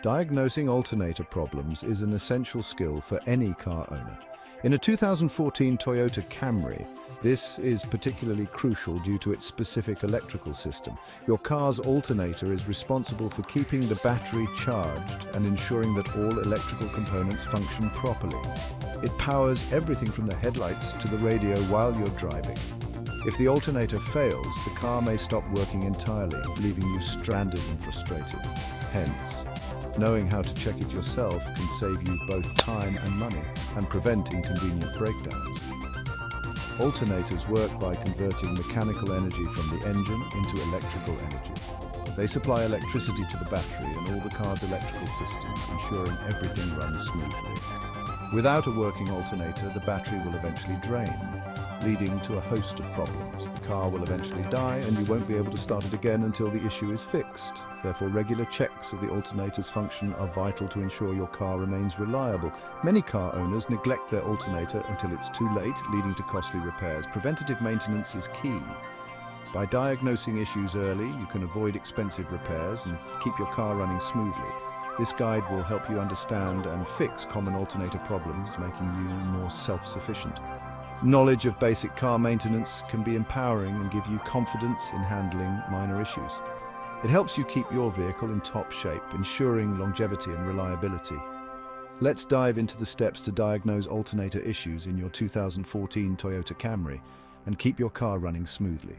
Diagnosing alternator problems is an essential skill for any car owner. In a 2014 Toyota Camry, this is particularly crucial due to its specific electrical system. Your car's alternator is responsible for keeping the battery charged and ensuring that all electrical components function properly. It powers everything from the headlights to the radio while you're driving. If the alternator fails, the car may stop working entirely, leaving you stranded and frustrated. Hence, knowing how to check it yourself can save you both time and money and prevent inconvenient breakdowns. Alternators work by converting mechanical energy from the engine into electrical energy. They supply electricity to the battery and all the car's electrical systems, ensuring everything runs smoothly. Without a working alternator, the battery will eventually drain, leading to a host of problems. The car will eventually die and you won't be able to start it again until the issue is fixed. Therefore, regular checks of the alternator's function are vital to ensure your car remains reliable. Many car owners neglect their alternator until it's too late, leading to costly repairs. Preventative maintenance is key. By diagnosing issues early, you can avoid expensive repairs and keep your car running smoothly. This guide will help you understand and fix common alternator problems, making you more self-sufficient. Knowledge of basic car maintenance can be empowering and give you confidence in handling minor issues. It helps you keep your vehicle in top shape, ensuring longevity and reliability. Let's dive into the steps to diagnose alternator issues in your 2014 Toyota Camry and keep your car running smoothly.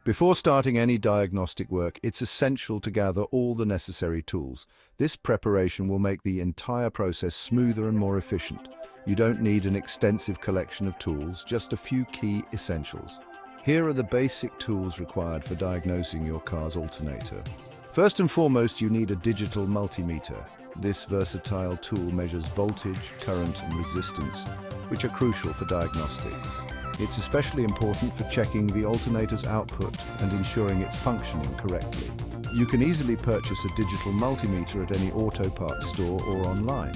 Before starting any diagnostic work, it's essential to gather all the necessary tools. This preparation will make the entire process smoother and more efficient. You don't need an extensive collection of tools, just a few key essentials. Here are the basic tools required for diagnosing your car's alternator. First and foremost, you need a digital multimeter. This versatile tool measures voltage, current, and resistance, which are crucial for diagnostics. It's especially important for checking the alternator's output and ensuring it's functioning correctly. You can easily purchase a digital multimeter at any auto parts store or online.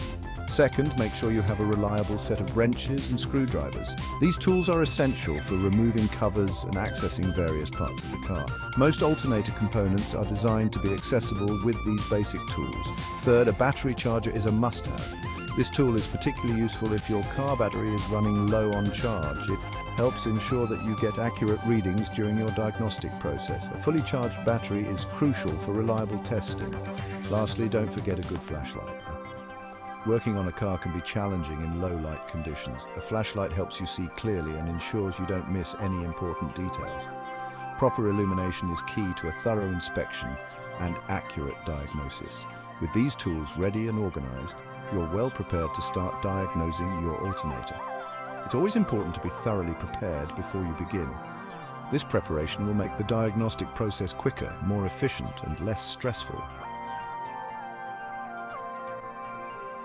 Second, make sure you have a reliable set of wrenches and screwdrivers. These tools are essential for removing covers and accessing various parts of the car. Most alternator components are designed to be accessible with these basic tools. Third, a battery charger is a must-have. This tool is particularly useful if your car battery is running low on charge. It helps ensure that you get accurate readings during your diagnostic process. A fully charged battery is crucial for reliable testing. Lastly, don't forget a good flashlight. Working on a car can be challenging in low light conditions. A flashlight helps you see clearly and ensures you don't miss any important details. Proper illumination is key to a thorough inspection and accurate diagnosis. With these tools ready and organized, you're well prepared to start diagnosing your alternator. It's always important to be thoroughly prepared before you begin. This preparation will make the diagnostic process quicker, more efficient, and less stressful.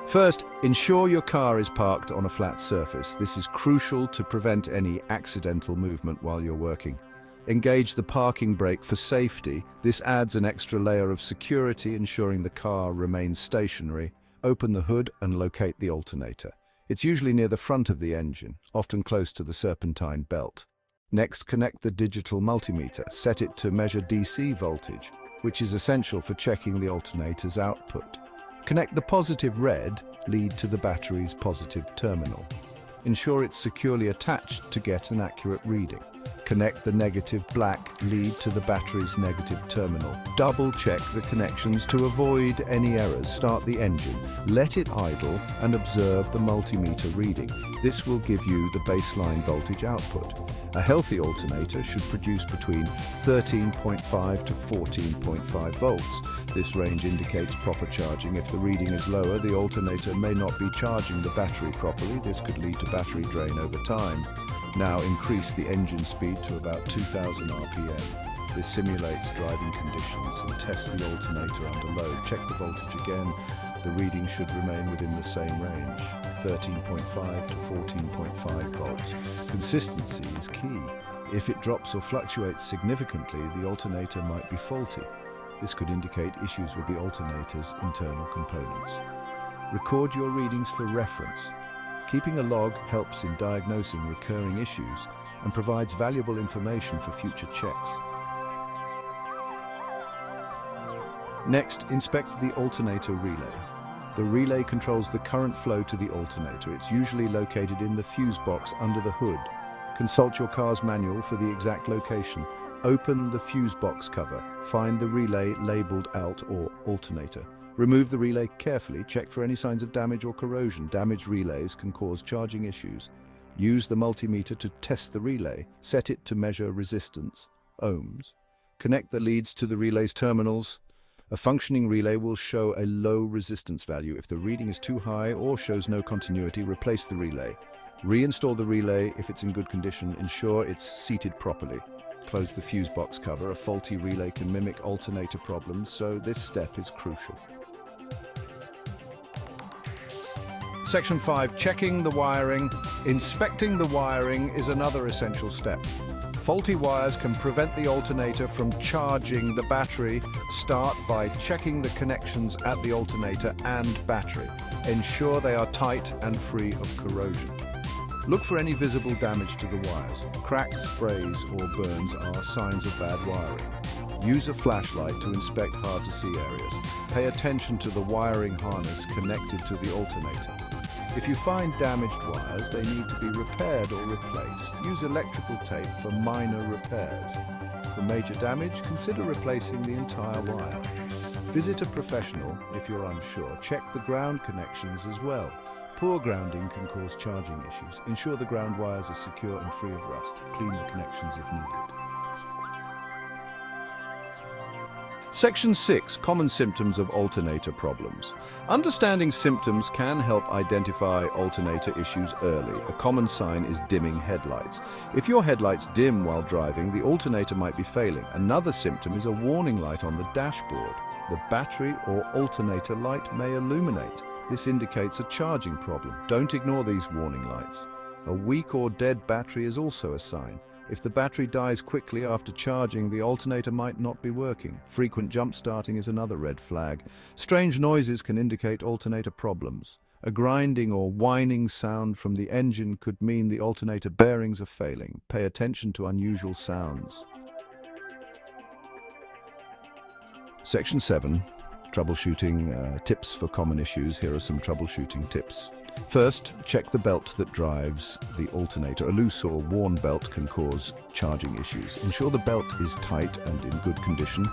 First, ensure your car is parked on a flat surface. This is crucial to prevent any accidental movement while you're working. Engage the parking brake for safety. This adds an extra layer of security, ensuring the car remains stationary. Open the hood and locate the alternator. It's usually near the front of the engine, often close to the serpentine belt. Next, connect the digital multimeter. Set it to measure DC voltage, which is essential for checking the alternator's output. Connect the positive red lead to the battery's positive terminal. Ensure it's securely attached to get an accurate reading. Connect the negative black lead to the battery's negative terminal. Double check the connections to avoid any errors. Start the engine, let it idle, and observe the multimeter reading. This will give you the baseline voltage output. A healthy alternator should produce between 13.5 to 14.5 volts. This range indicates proper charging. If the reading is lower, the alternator may not be charging the battery properly. This could lead to battery drain over time. Now increase the engine speed to about 2000 RPM. This simulates driving conditions and tests the alternator under load. Check the voltage again. The reading should remain within the same range, 13.5 to 14.5 volts. Consistency is key. If it drops or fluctuates significantly, the alternator might be faulty. This could indicate issues with the alternator's internal components. Record your readings for reference. Keeping a log helps in diagnosing recurring issues and provides valuable information for future checks. Next, inspect the alternator relay. The relay controls the current flow to the alternator. It's usually located in the fuse box under the hood. Consult your car's manual for the exact location. Open the fuse box cover. Find the relay labeled Alt or Alternator. Remove the relay carefully. Check for any signs of damage or corrosion. Damaged relays can cause charging issues. Use the multimeter to test the relay. Set it to measure resistance, ohms. Connect the leads to the relay's terminals. A functioning relay will show a low resistance value. If the reading is too high or shows no continuity, replace the relay. Reinstall the relay if it's in good condition. Ensure it's seated properly. Close the fuse box cover. A faulty relay can mimic alternator problems, so this step is crucial. Section 5. Checking the wiring. Inspecting the wiring is another essential step. Faulty wires can prevent the alternator from charging the battery. Start by checking the connections at the alternator and battery. Ensure they are tight and free of corrosion. Look for any visible damage to the wires. Cracks, frays, or burns are signs of bad wiring. Use a flashlight to inspect hard-to-see areas. Pay attention to the wiring harness connected to the alternator. If you find damaged wires, they need to be repaired or replaced. Use electrical tape for minor repairs. For major damage, consider replacing the entire wire. Visit a professional if you're unsure. Check the ground connections as well. Poor grounding can cause charging issues. Ensure the ground wires are secure and free of rust. Clean the connections if needed. Section 6. Common symptoms of alternator problems. Understanding symptoms can help identify alternator issues early. A common sign is dimming headlights. If your headlights dim while driving, the alternator might be failing. Another symptom is a warning light on the dashboard. The battery or alternator light may illuminate. This indicates a charging problem. Don't ignore these warning lights. A weak or dead battery is also a sign. If the battery dies quickly after charging, the alternator might not be working. Frequent jump starting is another red flag. Strange noises can indicate alternator problems. A grinding or whining sound from the engine could mean the alternator bearings are failing. Pay attention to unusual sounds. Section 7. Troubleshooting tips for common issues. Here are some troubleshooting tips. First, check the belt that drives the alternator. A loose or worn belt can cause charging issues. Ensure the belt is tight and in good condition.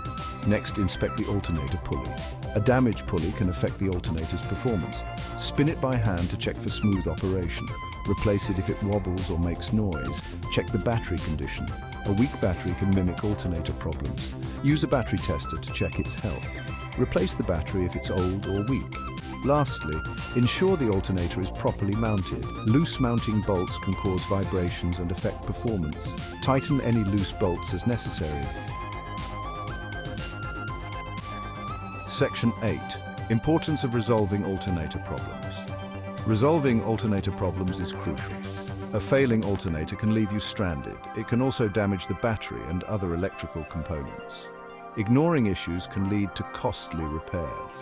Next, inspect the alternator pulley. A damaged pulley can affect the alternator's performance. Spin it by hand to check for smooth operation. Replace it if it wobbles or makes noise. Check the battery condition. A weak battery can mimic alternator problems. Use a battery tester to check its health. Replace the battery if it's old or weak. Lastly, ensure the alternator is properly mounted. Loose mounting bolts can cause vibrations and affect performance. Tighten any loose bolts as necessary. Section 8. Importance of resolving alternator problems. Resolving alternator problems is crucial. A failing alternator can leave you stranded. It can also damage the battery and other electrical components. Ignoring issues can lead to costly repairs.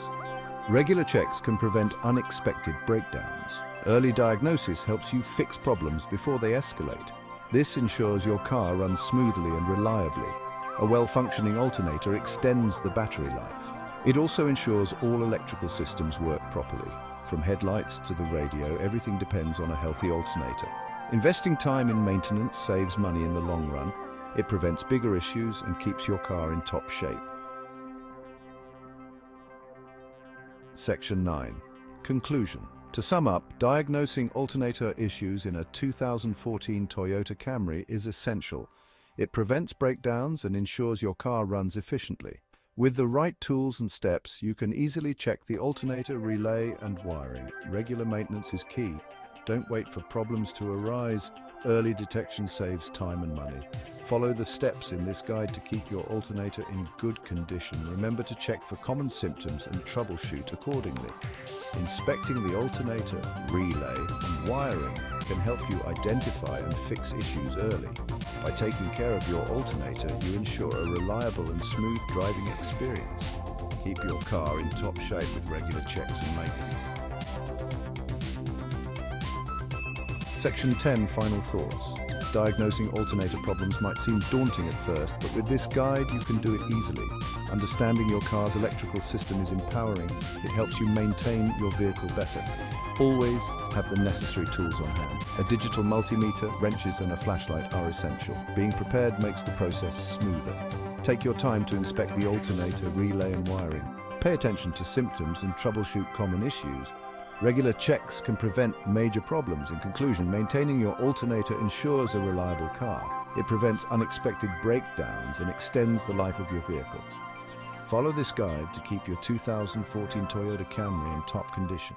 Regular checks can prevent unexpected breakdowns. Early diagnosis helps you fix problems before they escalate. This ensures your car runs smoothly and reliably. A well-functioning alternator extends the battery life. It also ensures all electrical systems work properly. From headlights to the radio, everything depends on a healthy alternator. Investing time in maintenance saves money in the long run. It prevents bigger issues and keeps your car in top shape. Section 9. Conclusion. To sum up, diagnosing alternator issues in a 2014 Toyota Camry is essential. It prevents breakdowns and ensures your car runs efficiently. With the right tools and steps, you can easily check the alternator, relay, and wiring. Regular maintenance is key. Don't wait for problems to arise. Early detection saves time and money. Follow the steps in this guide to keep your alternator in good condition. Remember to check for common symptoms and troubleshoot accordingly. Inspecting the alternator, relay, and wiring can help you identify and fix issues early. By taking care of your alternator, you ensure a reliable and smooth driving experience. Keep your car in top shape with regular checks and maintenance. Section 10. Final thoughts. Diagnosing alternator problems might seem daunting at first, but with this guide you can do it easily. Understanding your car's electrical system is empowering. It helps you maintain your vehicle better. Always have the necessary tools on hand. A digital multimeter, wrenches and a flashlight are essential. Being prepared makes the process smoother. Take your time to inspect the alternator, relay and wiring. Pay attention to symptoms and troubleshoot common issues. Regular checks can prevent major problems. In conclusion, maintaining your alternator ensures a reliable car. It prevents unexpected breakdowns and extends the life of your vehicle. Follow this guide to keep your 2014 Toyota Camry in top condition.